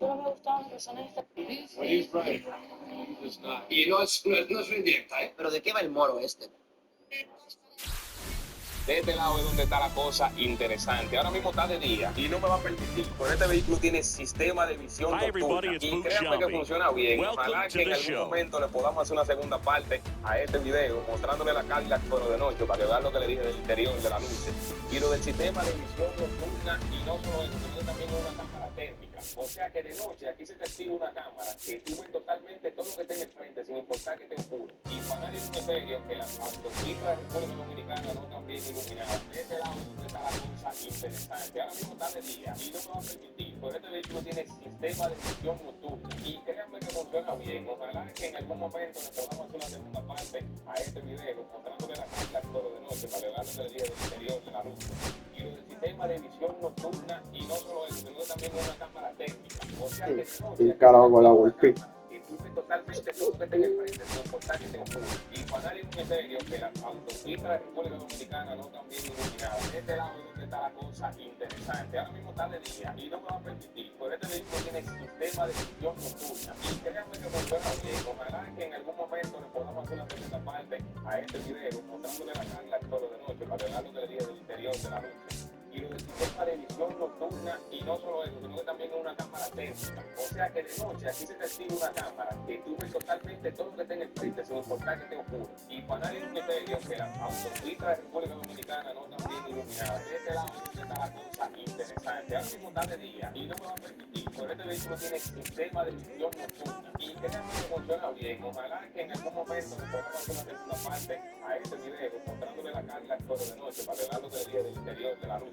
Pero me gustaban las personas esta. Well, he's right. It's not. Y no es indirecta, ¿eh? ¿Pero de qué va el moro este? De este lado es donde está la cosa interesante. Ahora mismo está de día y no me va a permitir. Pero este vehículo tiene sistema de visión nocturna y créanme que funciona bien. Ojalá que en algún momento le podamos hacer una segunda parte a este video mostrándole la Cadillac pero de noche para que vean lo que le dije del interior de la luz. Y lo del sistema de visión nocturna y no solo eso, sino también una cámara térmica. O sea que de noche aquí se te activa una cámara que tú ves totalmente todo lo que esté en el frente sin importar que te ocurra. Y para nadie es un misterio que las autopistas de República Dominicana no están bien iluminadas. De este lado está la cosa interesante. Ahora mismo está de día y no me va a permitir, pero este vehículo tiene sistema de visión nocturna. Y créanme que funciona bien. Ojalá que en algún momento le podamos hacer una segunda parte a este video mostrándole la Cadillac todo de noche para que vean lo que le dije del interior de la luz. Y lo del sistema de visión nocturna y no solo eso, sino también una cámara técnica. O sea que de noche El carajo con la golpe. totalmente todo lo que tenga el frente, sin importar que te ocurra. Y para nadie es un misterio que las autopistas de República Dominicana no están bien iluminadas. De este lado es donde está la cosa interesante. Ahora mismo está de día y no me va a permitir, pero este vehículo tiene sistema de visión nocturna. Y créanme que funciona bien. Ojalá que en algún momento le podamos hacer una segunda parte a este video, mostrándole la carga todo de noche para ver lo que le dije del interior de la luz. Y lo del sistema de visión nocturna y no solo eso, sino que también una cámara térmica. O sea que de noche aquí se te activa una cámara que tú ves totalmente todo lo que está en el frente sin importar que te ocurra. Y para nadie es un misterio que las autopistas de República Dominicana no están bien iluminadas. De este lado está la cosa interesante. Ahora mismo está de día y no me va a permitir, pero este vehículo tiene sistema de visión nocturna. Y créanme que funciona bien. Ojalá que en algún momento le podamos hacer una segunda parte a este video mostrándole la carga todo de noche para ver lo que le dije del interior de la luz.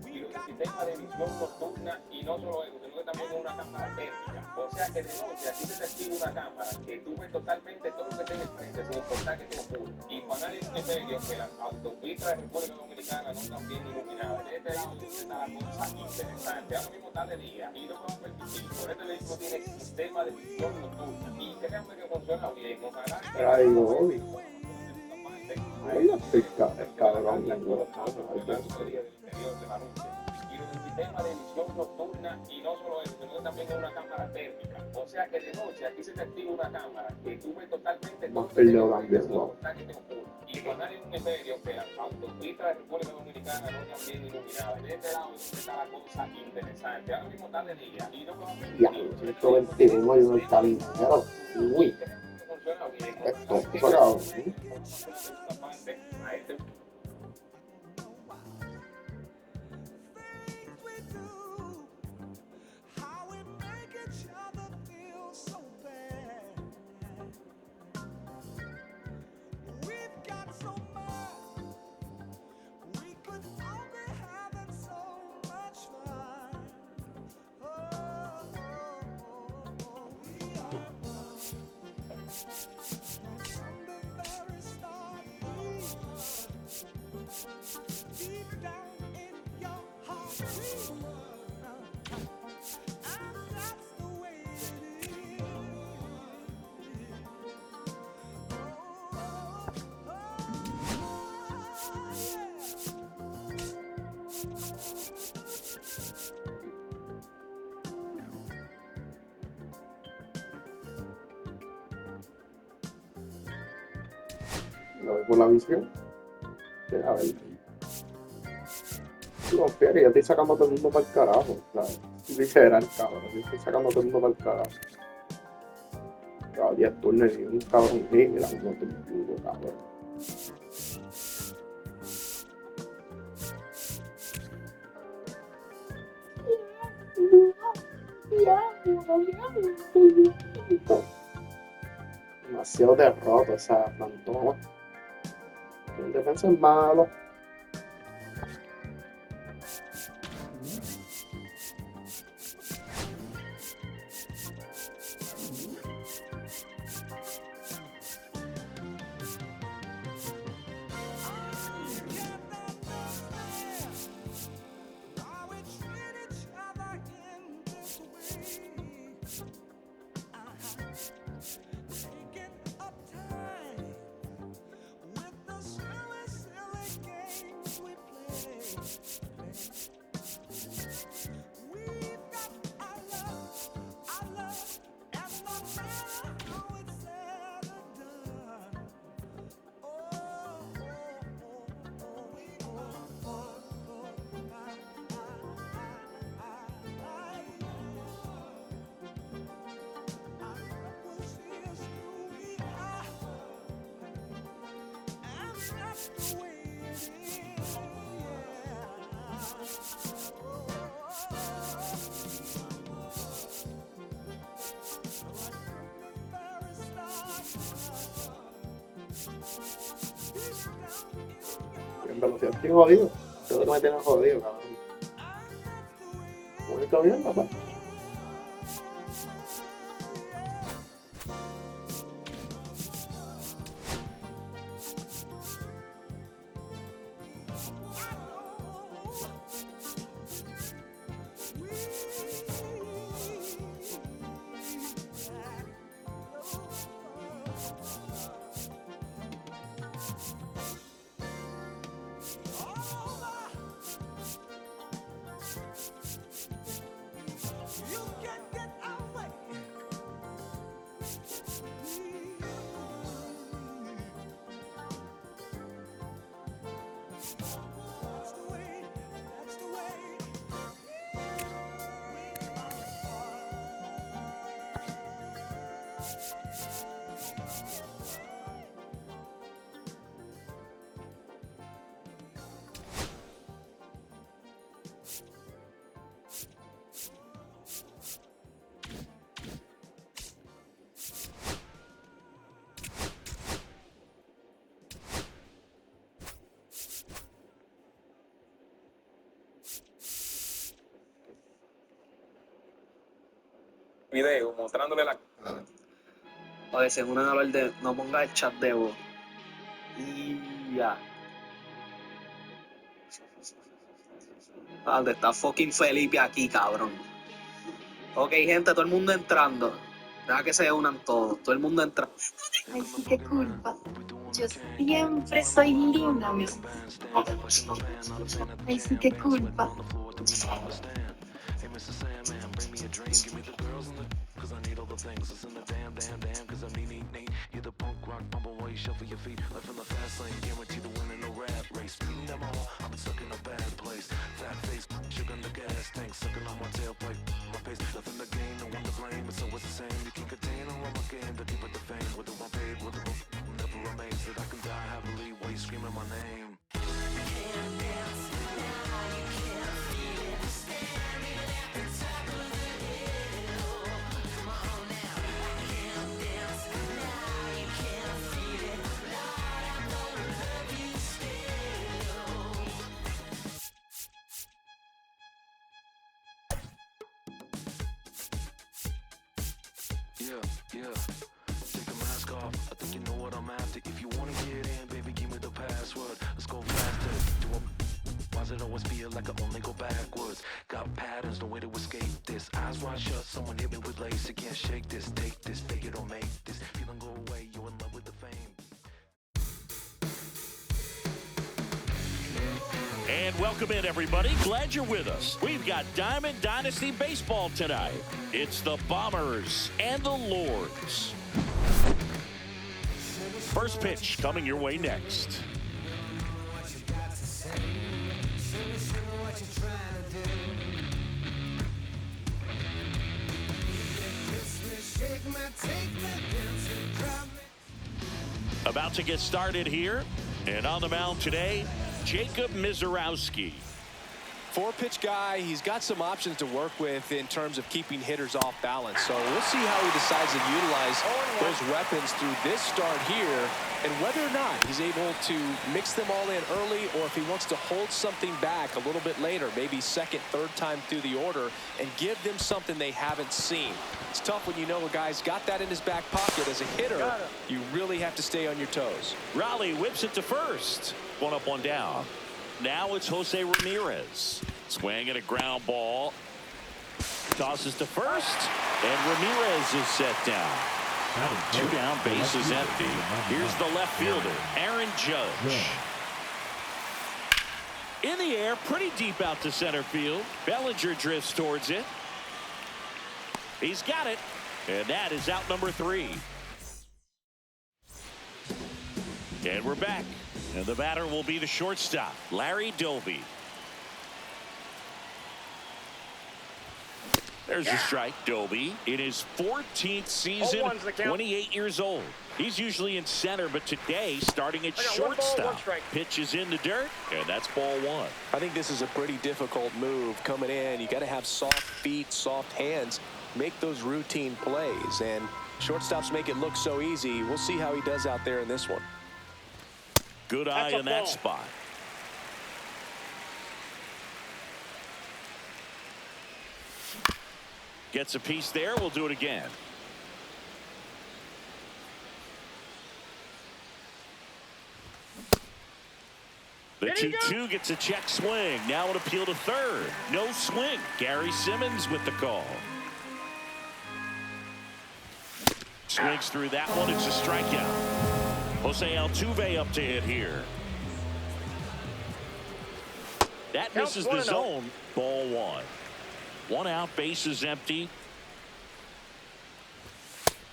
Y el sistema de visión nocturna y no solo eso, sino que también una cámara térmica. O sea que de noche aquí se te activa una cámara que tú ves totalmente todo lo que está en el frente sin importar que te ocurra. Y para nadie es un misterio que las autopistas de República Dominicana no están bien iluminadas. De este lado está la cosa interesante. Ahora mismo está de día y no me va a permitir, pero este vehículo tiene sistema de visión nocturna. Y créanme que funciona bien. Ojalá que Ay, no. Ahí la pica, el cabrón. y lo del sistema de visión nocturna y no solo eso, sino que también una cámara térmica. O sea que de noche aquí se te activa una cámara que tú ves totalmente todo lo que te ocurre. Y para nadie es un misterio que las autopistas de República Dominicana no están bien iluminadas. De este lado está la cosa interesante. Ahora mismo está de día y no me va a permitir. Ya, 121 y uno está bien. Uy, Funciona bien. esto, cabrón. A este Lo ve por la visión. A ver. No, fíjate, ya estoy sacando a todo el mundo para el carajo. ¿Sabes? Literal, cabrón. Yo estoy sacando a todo el mundo para el carajo. Cada día turnos y un cabrón negra, no te entiendo, cabrón. Demasiado derrota esa plantona. El defensa es malo. En velocidad estoy jodido. Todo lo que me tiene jodido, cabrón. Muy bien, papá. Video mostrándole la. Oye, se unen a hablar de. No ponga el chat de voz. Y ya. Ah, está fucking Felipe aquí, cabrón. Ok, gente, todo el mundo entrando. Deja que se unan todos. Todo el mundo entra. Ay, sí, qué culpa. Yo siempre soy linda, mi amor. Ay, sí, qué culpa. Yeah. Take the mask off. I think you know what I'm after. If you wanna get in, baby, give me the password. Let's go faster. Why does it always feel like I only go backwards? Got patterns, no way to escape this. Eyes wide shut, someone hit me with lace. I can't shake this, take this, fake it or make this. Feeling go away, you're in love with the fame. And welcome in, everybody. Glad you're with us. We've got Diamond Dynasty Baseball tonight. It's the Bombers and the Lords. First pitch coming your way next. About to get started here. And on the mound today, Jacob Misiorowski. Four-pitch guy, he's got some options to work with in terms of keeping hitters off balance. So we'll see how he decides to utilize those weapons through this start here and whether or not he's able to mix them all in early or if he wants to hold something back a little bit later, maybe second, third time through the order and give them something they haven't seen. It's tough when you know a guy's got that in his back pocket. As a hitter, you really have to stay on your toes. Raleigh whips it to first. One up, one down. Now it's Jose Ramirez. Swing and a ground ball. Tosses to first. And Ramirez is set down. Two down, bases empty. Here's the left fielder, Aaron Judge. In the air, pretty deep out to center field. Bellinger drifts towards it. He's got it. And that is out number 3. And we're back. And the batter will be the shortstop, Larry Doby. There's a strike. Doby in his 14th season, 28 years old. He's usually in center, but today starting at shortstop. Pitch is in the dirt, and that's ball 1. I think this is a pretty difficult move coming in. You got to have soft feet, soft hands, make those routine plays. And shortstops make it look so easy. We'll see how he does out there in this one. Good eye in that spot. Gets a piece there. We'll do it again. The 2-2 gets a check swing. Now an appeal to third. No swing. Gary Simmons with the call. Swings through that one. It's a strikeout. Jose Altuve up to hit here. That misses the zone. Ball one. One out. Bases empty.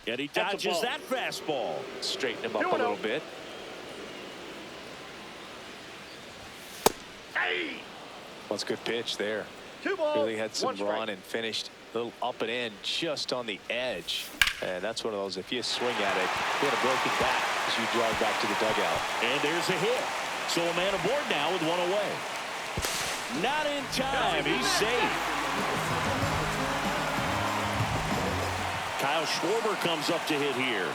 And he dodges that fastball. Straighten him up a little bit. That's a good pitch there. Really had some run and finished a little up and in just on the edge. And that's one of those, if you swing at it, you had a broken back as you jog back to the dugout. And there's a hit. So a man aboard now with one away. Not in time. He's safe. Kyle Schwarber comes up to hit here.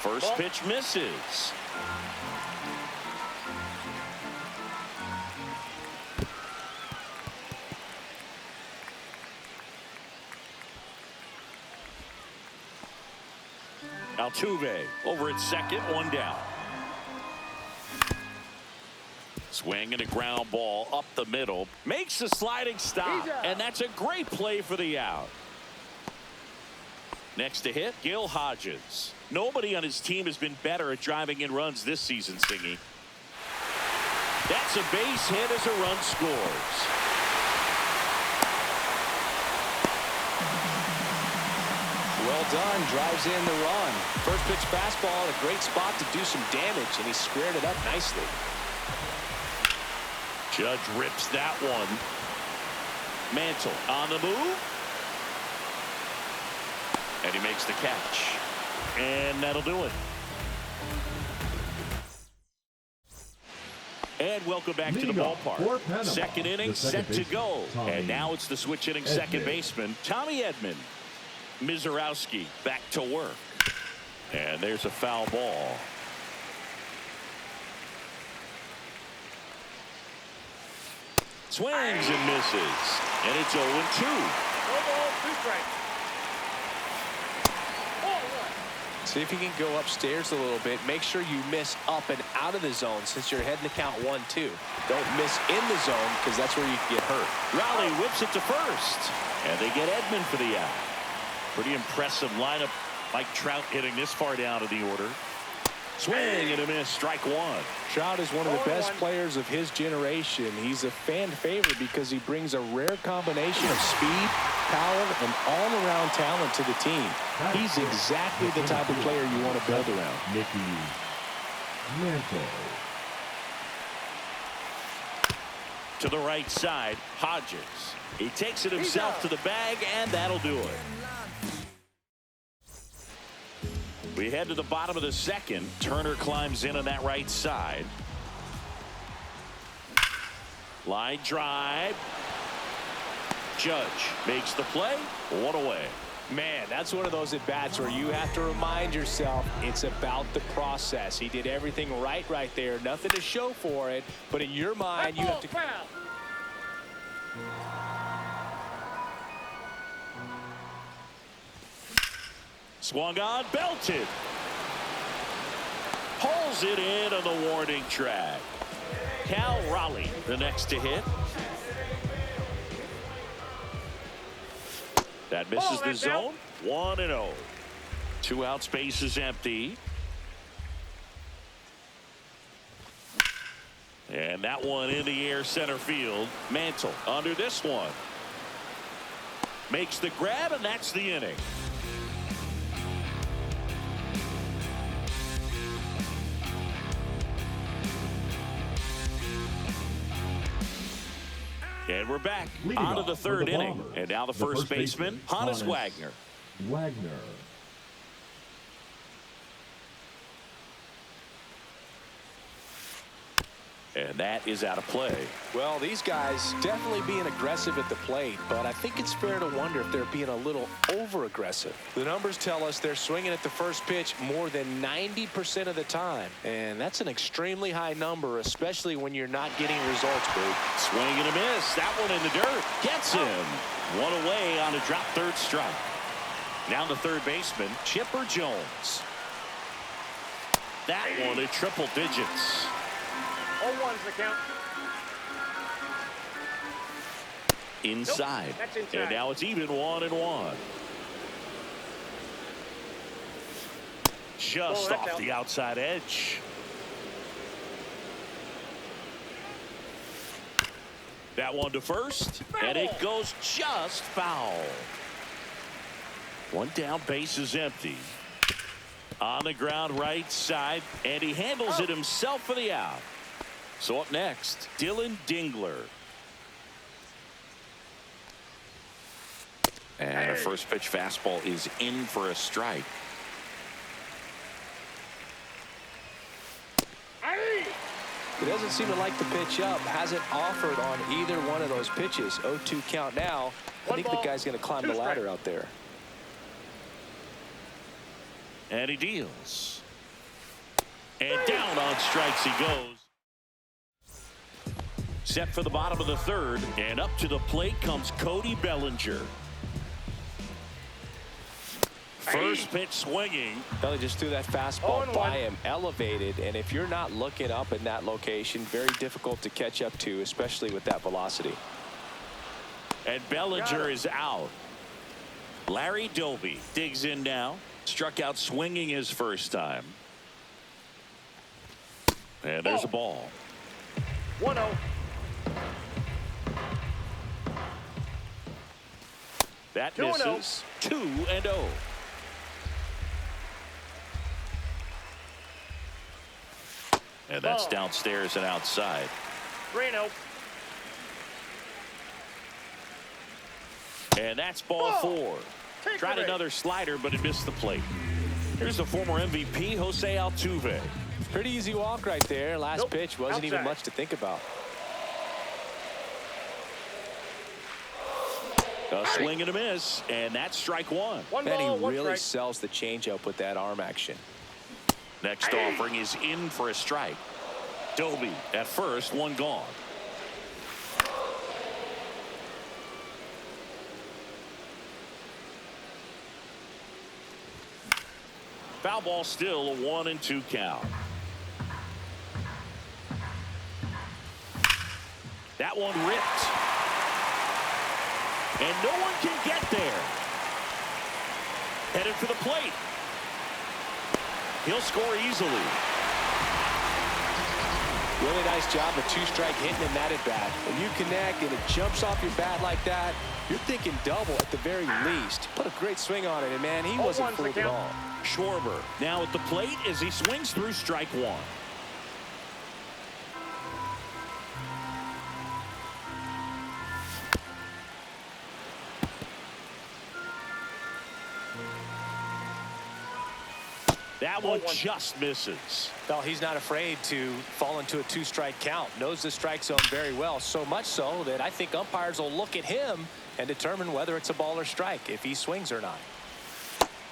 First pitch misses. Altuve over at second, one down. Swing and a ground ball up the middle. Makes a sliding stop. And that's a great play for the out. Next to hit, Gil Hodges. Nobody on his team has been better at driving in runs this season, Singy. That's a base hit as a run scores. Well done. Drives in the run. First pitch fastball, a great spot to do some damage, and he squared it up nicely. Judge rips that one. Mantle on the move. And he makes the catch. And that'll do it. And welcome back to the ballpark. Second inning set to go. And now it's the switch hitting second baseman, Tommy Edman. Misiorowski back to work. And there's a foul ball. Swings and misses. And it's 0-2. See if you can go upstairs a little bit. Make sure you miss up and out of the zone since you're heading to count 1-2. Don't miss in the zone because that's where you can get hurt. Raleigh whips it to first. And they get Edman for the out. Pretty impressive lineup. Mike Trout hitting this far down to the order. Swing and a miss. Strike one. Trout is one of the best players of his generation. He's a fan favorite because he brings a rare combination of speed, power, and all-around talent to the team. He's exactly the type of player you want to build around. To the right side, Hodges. He takes it himself to the bag, and that'll do it. We head to the bottom of the second. Turner climbs in on that right side. Line drive. Judge makes the play. One away. Man, that's one of those at-bats where you have to remind yourself it's about the process. He did everything right there. Nothing to show for it. But in your mind, you have to... Swung on, belted. Pulls it in on the warning track. Cal Raleigh, the next to hit. That misses the zone. 1-0. 2 outs, base is empty. And that one in the air center field. Mantle under this one. Makes the grab, and that's the inning. And we're back on to the third inning. And now the first baseman, Honus Wagner. And that is out of play. Well, these guys definitely being aggressive at the plate, but I think it's fair to wonder if they're being a little over-aggressive. The numbers tell us they're swinging at the first pitch more than 90% of the time, and that's an extremely high number, especially when you're not getting results, Boo. Swing and a miss. That one in the dirt. Gets him. One away on a drop third strike. Now the third baseman, Chipper Jones. That one at triple digits. 0-1's the count. Inside. Nope, that's inside. And now it's even 1-1. Just off out. the outside edge. That one to first, and it goes just foul. One down, base is empty. On the ground right side, and he handles it himself for the out. So up next, Dylan Dingler. And a first pitch fastball is in for a strike. He doesn't seem to like the pitch up. Hasn't offered on either one of those pitches. 0-2 count now. I think the guy's going to climb the ladder out there. And he deals. And down on strikes he goes. Set for the bottom of the third. And up to the plate comes Cody Bellinger. First pitch swinging. Belly just threw that fastball by him, elevated, and if you're not looking up in that location, very difficult to catch up to, especially with that velocity. And Bellinger is out. Larry Doby digs in now. Struck out swinging his first time. And there's a ball. 1-0. That misses. 2-0. And that's downstairs and outside. 3-0. And that's ball four. Tried another slider, but it missed the plate. Here's the former MVP, Jose Altuve. Pretty easy walk right there. Last pitch wasn't even much to think about. A swing and a miss, and that's strike one. And he really sells the changeup with that arm action. Next offering is in for a strike. Doby at first, one gone. Foul ball, still a 1-2 count. That one ripped. And no one can get there. Headed for the plate. He'll score easily. Really nice job of two-strike hitting him that at bat. When you connect and it jumps off your bat like that, you're thinking double at the very least. Put a great swing on it, and man, he wasn't fooled at all. Schwarber now at the plate as he swings through strike one. That one just misses. Well, he's not afraid to fall into a two-strike count. Knows the strike zone very well, so much so that I think umpires will look at him and determine whether it's a ball or strike, if he swings or not.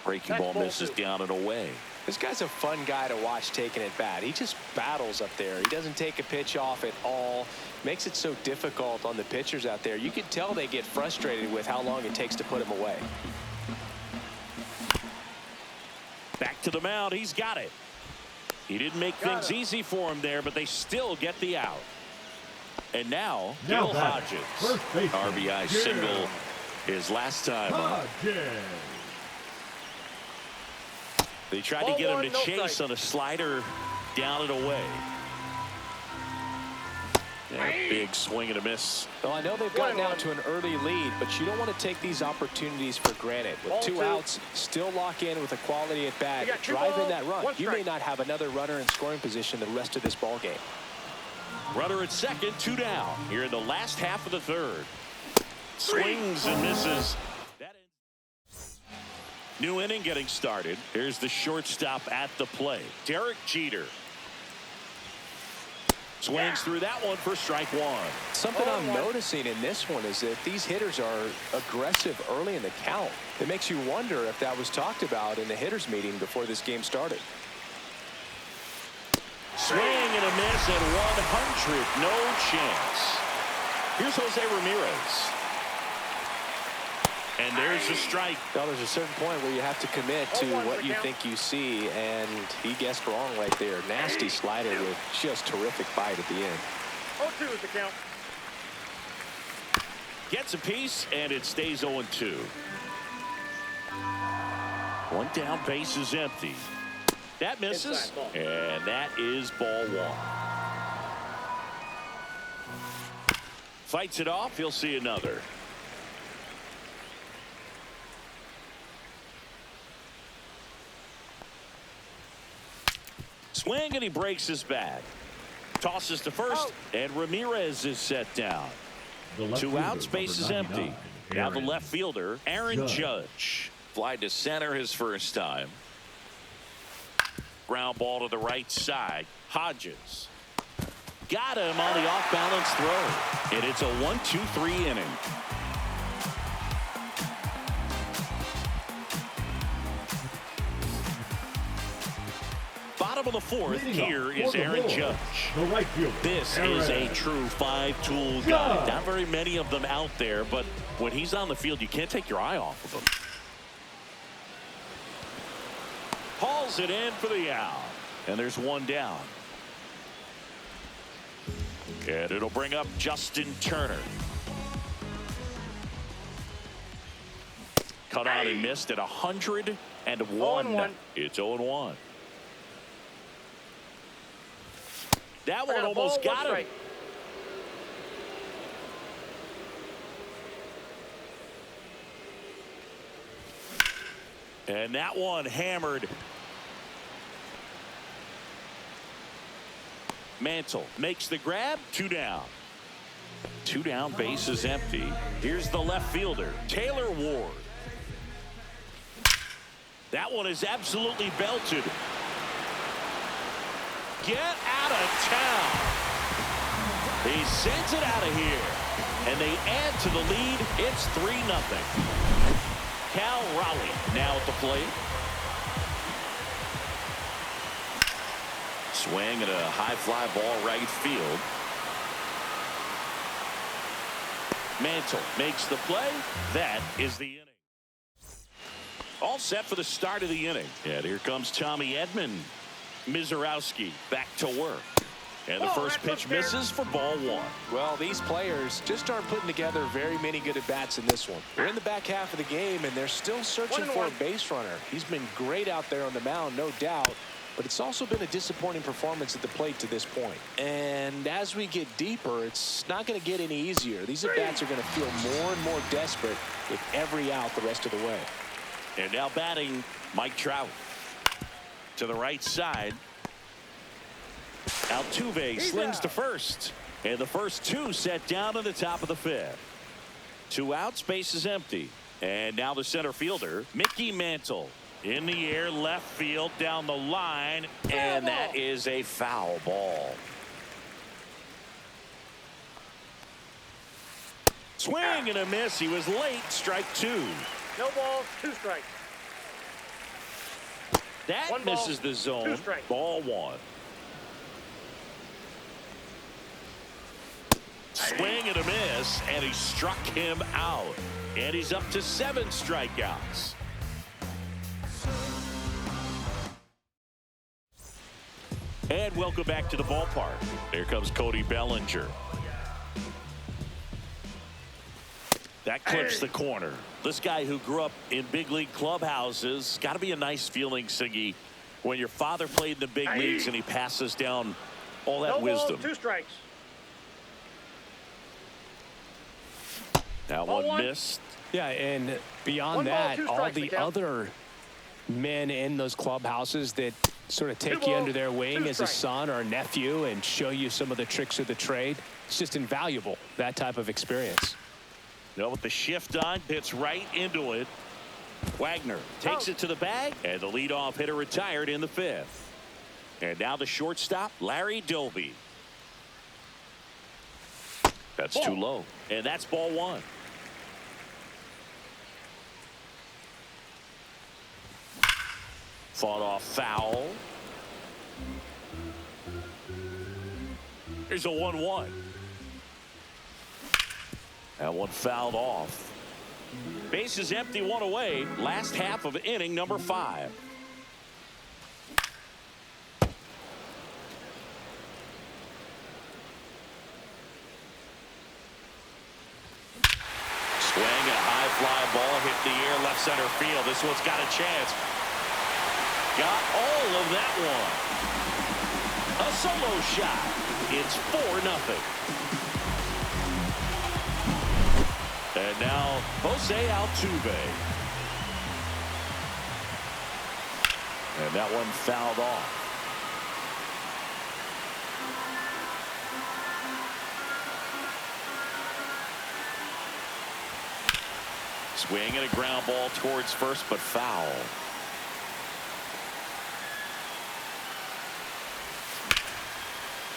Breaking ball misses down and away. This guy's a fun guy to watch taking at bat. He just battles up there. He doesn't take a pitch off at all. Makes it so difficult on the pitchers out there. You can tell they get frustrated with how long it takes to put him away. Back to the mound. He's got it. He didn't make things easy for him there, but they still get the out. And now Bill Hodges. RBI single his last time up. They tried to get him to chase on a slider down and away. Yeah, big swing and a miss. Well, I know they've gotten down to an early lead, but you don't want to take these opportunities for granted. With two outs, still lock in with a quality at bat, drive in that run. You may not have another runner in scoring position the rest of this ball game. Runner at second, 2 down here in the last half of the third. Swings and misses. New inning getting started. Here's the shortstop at the plate, Derek Jeter. Swings through that one for strike one. Something I'm noticing in this one is that these hitters are aggressive early in the count. It makes you wonder if that was talked about in the hitters meeting before this game started. Swing and a miss at 100. No chance. Here's Jose Ramirez. And there's a strike. Well, there's a certain point where you have to commit to what you think you see, and he guessed wrong right there. Nasty slider with just terrific bite at the end. 0-2 is the count. Gets a piece, and it stays 0-2. One down, base is empty. That misses, and that is ball one. Fights it off. He'll see another. Swing, and he breaks his bat. Tosses to first, and Ramirez is set down. 2 outs, base is empty. Now the left fielder, Aaron Judge. Fly to center his first time. Ground ball to the right side. Hodges. Got him on the off-balance throw. And it's a 1-2-3 inning. Bottom of the fourth, here is Aaron Judge. This is a true 5-tool guy. Not very many of them out there, but when he's on the field, you can't take your eye off of him. Hauls it in for the out. And there's one down. And it'll bring up Justin Turner. Cut out and missed at 101. It's 0-1. That one almost got him. And that one hammered. Mantle makes the grab. 2 down. 2 down, base is empty. Here's the left fielder, Taylor Ward. That one is absolutely belted. Get out of town. He sends it out of here. And they add to the lead. It's 3-0. Cal Raleigh now at the plate. Swing at a high fly ball right field. Mantle makes the play. That is the inning. All set for the start of the inning. And here comes Tommy Edman. Misiorowski back to work. And the first pitch misses for ball one. Well, these players just aren't putting together very many good at-bats in this one. They're in the back half of the game, and they're still searching for a base runner. He's been great out there on the mound, no doubt, but it's also been a disappointing performance at the plate to this point. And as we get deeper, it's not going to get any easier. These at-bats are going to feel more and more desperate with every out the rest of the way. And now batting, Mike Trout. To the right side. Altuve slings to first. And the first 2 set down in the top of the 5th. 2 outs, base is empty. And now the center fielder, Mickey Mantle. In the air, left field, down the line. And that is a foul ball. Swing and a miss. He was late. Strike 2. No balls, 2 strikes. That misses the zone. Ball 1. Swing and a miss, and he struck him out. And he's up to 7 strikeouts. And welcome back to the ballpark. There comes Cody Bellinger. That clips the corner. This guy who grew up in big league clubhouses, got to be a nice feeling, Siggy, when your father played in the big leagues and he passes down all that wisdom. 2 strikes. That one missed. Yeah, and beyond that, all the other men in those clubhouses that sort of take you under their wing as a son or a nephew and show you some of the tricks of the trade, it's just invaluable, that type of experience. You know, with the shift on, hits right into it. Wagner takes it to the bag, and the leadoff hitter retired in the 5th. And now the shortstop, Larry Doby. That's too low. And that's ball one. Fought off foul. Here's a 1-1. That one fouled off. Base is empty, one away. Last half of inning number 5. Swing and a high fly ball hit the air left center field. This one's got a chance. Got all of that one. A solo shot. It's 4-0. And now Jose Altuve. And that one fouled off. Swing and a ground ball towards first, but foul.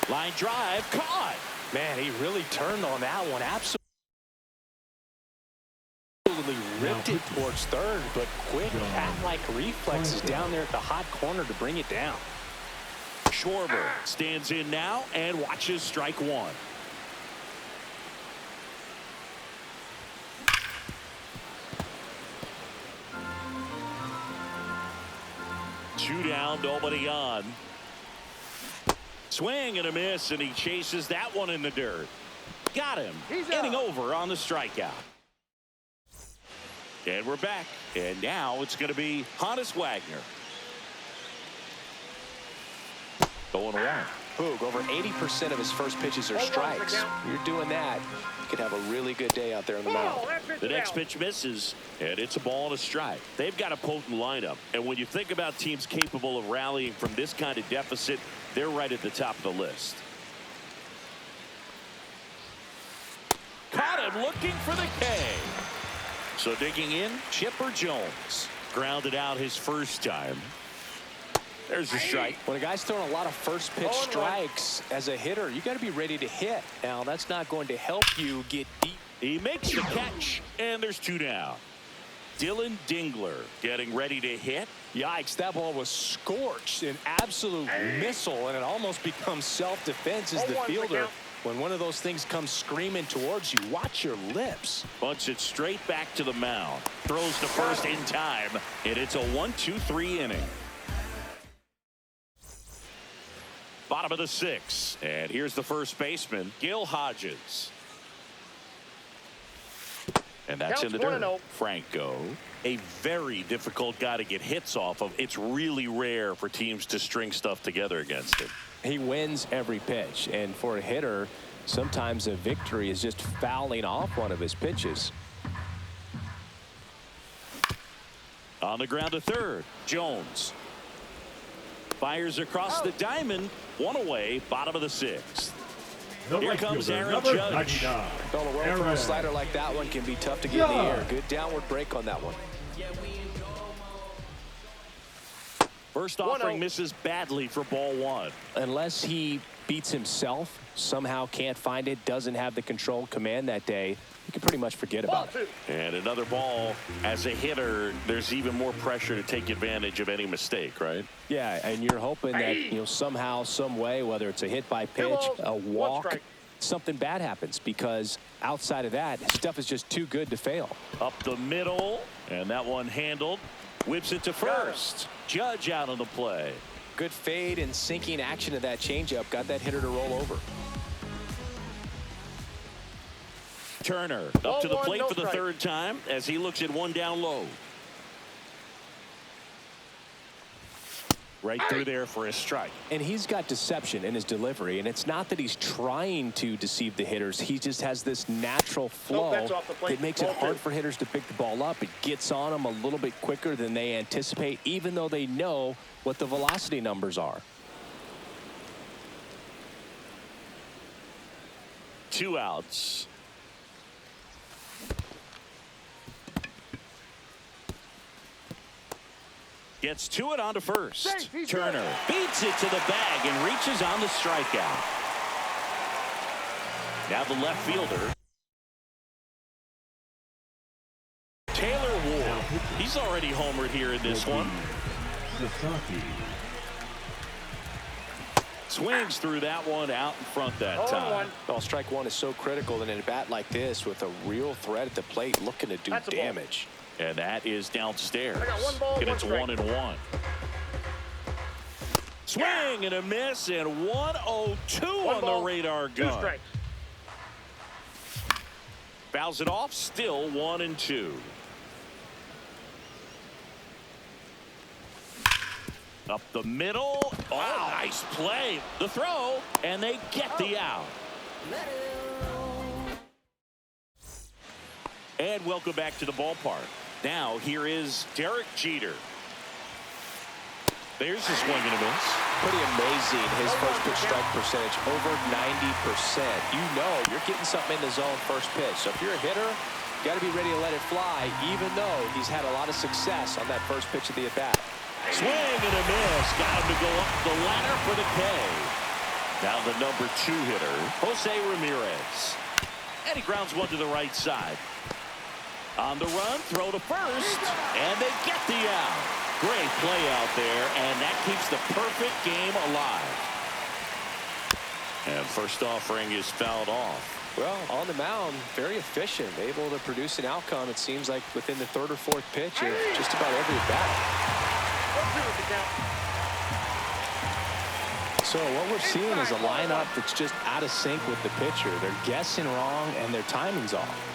Line drive, caught. Man, he really turned on that one. Absolutely ripped it towards third, but quick cat-like reflexes down there at the hot corner to bring it down. Schwarber stands in now and watches strike one. Two down, nobody on. Swing and a miss, and he chases that one in the dirt. Got him. Inning over on the strikeout. And we're back. And now it's going to be Honus Wagner. Going one. Boog, over 80% of his first pitches are strikes. You're doing that, you could have a really good day out there on the mound. The next pitch misses, and it's a ball and a strike. They've got a potent lineup, and when you think about teams capable of rallying from this kind of deficit, they're right at the top of the list. Caught him looking for the K. So digging in, Chipper Jones. Grounded out his first time. There's a strike. When a guy's throwing a lot of first pitch strikes as a hitter, you got to be ready to hit. Now, that's not going to help you get deep. He makes the catch, and there's two down. Dylan Dingler getting ready to hit. Yikes, that ball was scorched, an absolute missile, and it almost becomes self-defense as the fielder. When one of those things comes screaming towards you, watch your lips. Bunts it straight back to the mound. Throws to first in time, and it's a 1-2-3 inning. Bottom of the 6th, and here's the first baseman, Gil Hodges. And that's in the dirt. Franco, a very difficult guy to get hits off of. It's really rare for teams to string stuff together against him. He wins every pitch, and for a hitter, sometimes a victory is just fouling off one of his pitches. On the ground to third, Jones. Fires across the diamond. One away, bottom of the 6th. Here comes Aaron Judge. Well, a well-thrown slider like that one can be tough to get in the air. Good downward break on that one. First offering misses badly for ball one. Unless he beats himself, somehow can't find it, doesn't have the control command that day, you can pretty much forget about it. And another ball. As a hitter, there's even more pressure to take advantage of any mistake, right? Yeah, and you're hoping that, you know, somehow, some way, whether it's a hit by pitch, a walk, something bad happens, because outside of that, stuff is just too good to fail. Up the middle, and that one handled. Whips it to first. Judge out on the play. Good fade and sinking action of that changeup got that hitter to roll over. Turner up to the plate for the third time as he looks at one down low. Right through there for a strike. And he's got deception in his delivery, and it's not that he's trying to deceive the hitters. He just has this natural flow that makes it hard for hitters to pick the ball up. It gets on them a little bit quicker than they anticipate, even though they know what the velocity numbers are. 2 outs. Gets to it onto first. Turner beats it to the bag and reaches on the strikeout. Now the left fielder. Taylor Ward. He's already homered here in this one. Swings through that one out in front that time. Well, strike one is so critical in a bat like this with a real threat at the plate looking to do damage. And that is downstairs. And it's 1-1. Swing and a miss, and 102 on the radar gun. Fouls it off, still 1-2. Up the middle. Oh, nice play. The throw, and they get the out. And welcome back to the ballpark. Now, here is Derek Jeter. There's a swing and a miss. Pretty amazing, his first pitch strike percentage, over 90%. You know you're getting something in the zone first pitch. So if you're a hitter, you got to be ready to let it fly, even though he's had a lot of success on that first pitch of the at-bat. Swing and a miss. Got him to go up the ladder for the K. Now the number 2 hitter, Jose Ramirez. And he grounds one to the right side. On the run, throw to first, and they get the out. Great play out there, and that keeps the perfect game alive. And first offering is fouled off. Well, on the mound, very efficient, able to produce an outcome, it seems like, within the 3rd or 4th pitch of just about every at-bat. So what we're seeing is a lineup that's just out of sync with the pitcher. They're guessing wrong, and their timing's off.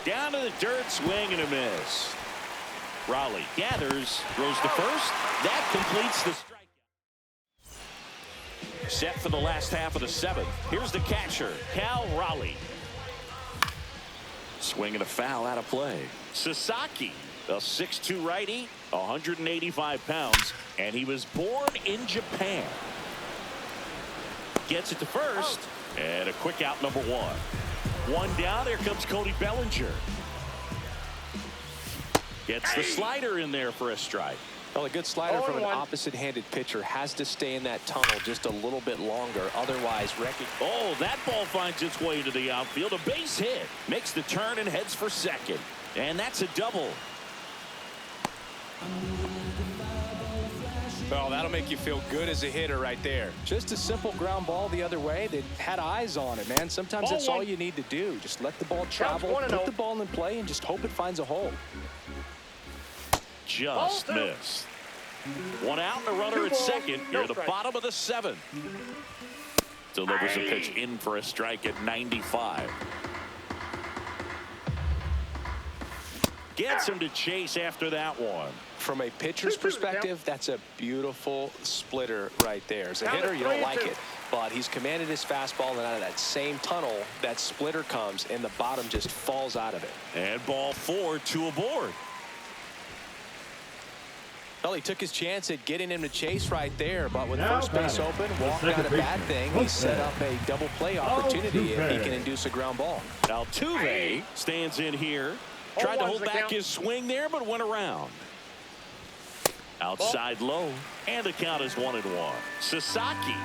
Down to the dirt, swing and a miss. Raleigh gathers, throws to first. That completes the strikeout. Set for the last half of the 7th. Here's the catcher, Cal Raleigh. Swing and a foul out of play. Sasaki, a 6'2" righty, 185 pounds, and he was born in Japan. Gets it to first, and a quick out, number 1. One down, here comes Cody Bellinger. Gets the slider in there for a strike. Well, a good slider from an opposite-handed pitcher has to stay in that tunnel just a little bit longer. Otherwise, oh, that ball finds its way into the outfield. A base hit. Makes the turn and heads for second. And that's a double. Well, that'll make you feel good as a hitter right there. Just a simple ground ball the other way. They had eyes on it, man. Sometimes that's all you need to do. Just let the ball travel, put the ball in play, and just hope it finds a hole. Just missed. One out and a runner at second near the bottom of the 7th. Delivers a pitch in for a strike at 95. Gets him to chase after that one. From a pitcher's perspective, that's a beautiful splitter right there. As a hitter, you don't like it, but he's commanded his fastball, and out of that same tunnel, that splitter comes, and the bottom just falls out of it. And ball 4, 2 aboard. Well, he took his chance at getting him to chase right there, but with first base open, walked out a bad thing. He set up a double play opportunity if he can induce a ground ball. Altuve stands in here. Tried to hold back his swing there, but went around. Outside low, and the count is 1-1. Sasaki,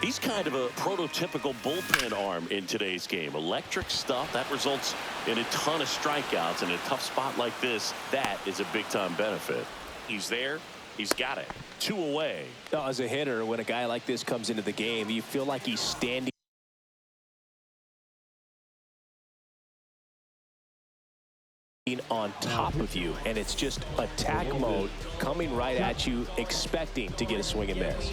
he's kind of a prototypical bullpen arm in today's game. Electric stuff that results in a ton of strikeouts. In a tough spot like this, that is a big-time benefit. He's there. He's got it. 2 away. Now, as a hitter, when a guy like this comes into the game, you feel like he's standing on top of you, and it's just attack mode coming right at you, expecting to get a swing and miss.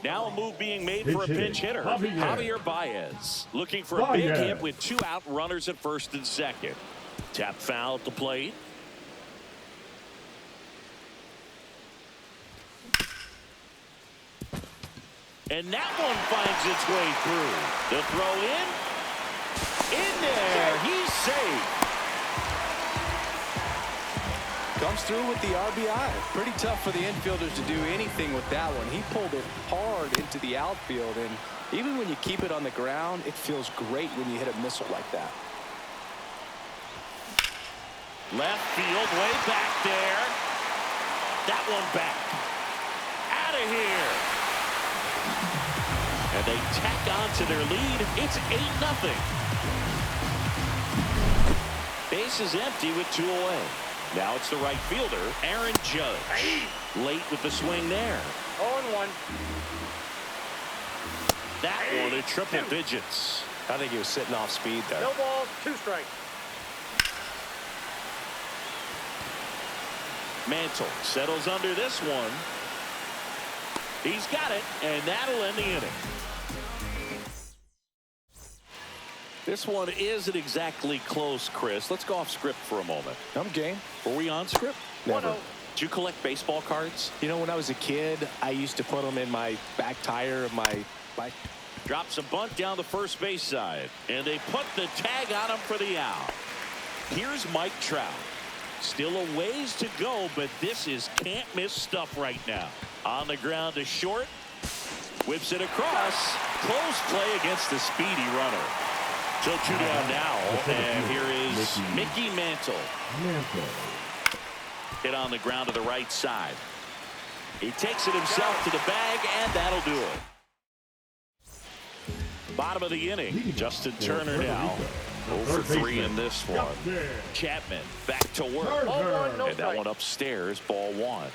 Now a move being made for a pinch hitter, Javier Baez, looking for a big hit with 2 out, runners at first and second. Tap foul at the plate. And that one finds its way through. The throw in there, he's safe. Comes through with the RBI. Pretty tough for the infielders to do anything with that one. He pulled it hard into the outfield, and even when you keep it on the ground, it feels great when you hit a missile like that. Left field, way back there. That one back. Out of here. And they tack on to their lead. It's 8-0. Base is empty with 2 away. Now it's the right fielder, Aaron Judge. Late with the swing there. 0-1. That one at triple digits. I think he was sitting off speed there. No balls, 2 strikes. Mantle settles under this one. He's got it, and that'll end the inning. This one isn't exactly close, Chris. Let's go off script for a moment. I'm game. Were we on script? Never. 1-0. Did you collect baseball cards? You know, when I was a kid, I used to put them in my back tire of my bike. Drops a bunt down the first base side, and they put the tag on him for the out. Here's Mike Trout. Still a ways to go, but this is can't-miss stuff right now. On the ground to short. Whips it across. Close play against the speedy runner. So 2 down now, and here is Mickey Mantle. Hit on the ground to the right side. He takes it himself to the bag, and that'll do it. Bottom of the inning. Justin Turner now. 0 for 3 in this one. Chapman back to work. And that one upstairs, ball 1.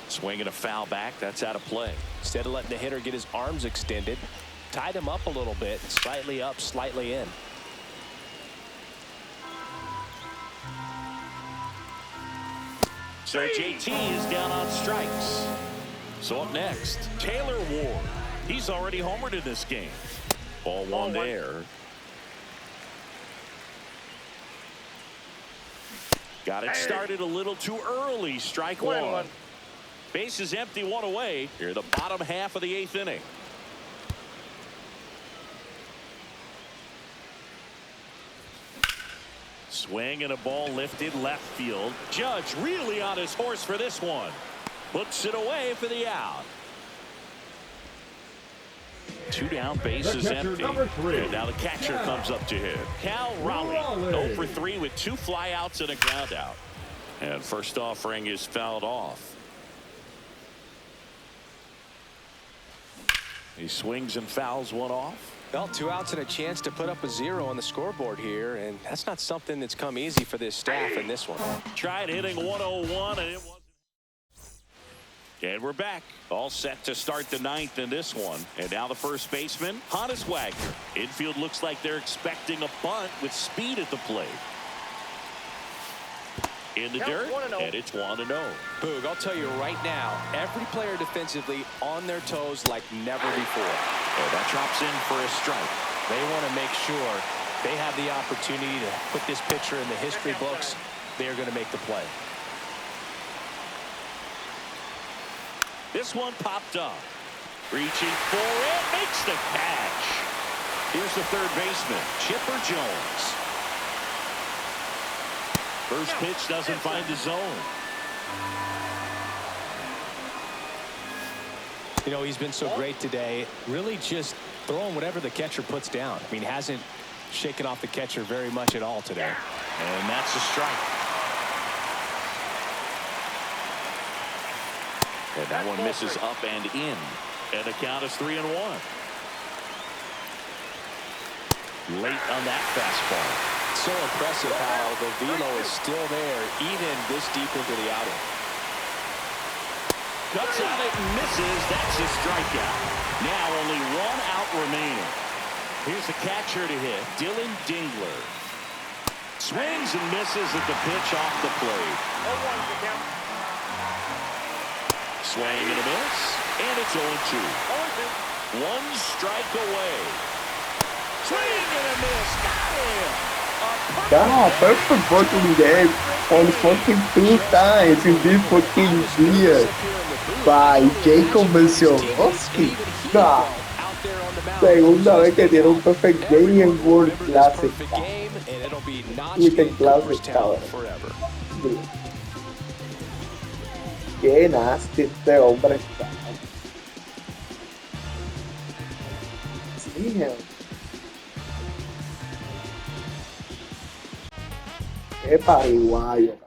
Swinging a foul back. That's out of play. Instead of letting the hitter get his arms extended, tied him up a little bit, slightly up, slightly in. So JT is down on strikes. So up next, Taylor Ward. He's already homered in this game. Ball 1 there. Got it started a little too early. Strike 1. Base is empty, 1 away. Here the bottom half of the 8th inning. Swing and a ball lifted left field. Judge really on his horse for this one. Puts it away for the out. 2 down, base is empty. And now the catcher comes up to hit. Cal Raleigh, 0 for 3 with 2 flyouts and a ground out. And first offering is fouled off. He swings and fouls one off. Well, 2 outs and a chance to put up a 0 on the scoreboard here, and that's not something that's come easy for this staff in this one. Tried hitting 101, and it wasn't. And we're back. All set to start the 9th in this one. And now the first baseman, Honus Wagner. Infield looks like they're expecting a bunt with speed at the plate. In the dirt, and it's 1-0. Boog, I'll tell you right now, every player defensively on their toes like never before. And that drops in for a strike. They want to make sure they have the opportunity to put this pitcher in the history books. They are going to make the play. This one popped up. Reaching for it, makes the catch. Here's the third baseman, Chipper Jones. First pitch doesn't find the zone. You know, he's been so great today. Really just throwing whatever the catcher puts down. I mean, hasn't shaken off the catcher very much at all today. And that's a strike. And that one misses up and in. And the count is 3-1. Late on that fastball. So impressive how the velo is still there even this deep into the outing. Cuts on it and misses. That's a strikeout. Now only 1 out remaining. Here's the catcher to hit, Dylan Dingler. Swings and misses at the pitch off the plate. Swing and a miss, and it's 0-2. 1 strike away. Swing and a miss. Got him. God, perfect fucking game on fucking 2 times in this fucking year by Jacob Misiorowski. Nah, segunda vez que tiene un perfect game en World Classic. Weekend Classic, cabrón. Qué nasty este hombre está. Es paraguayo.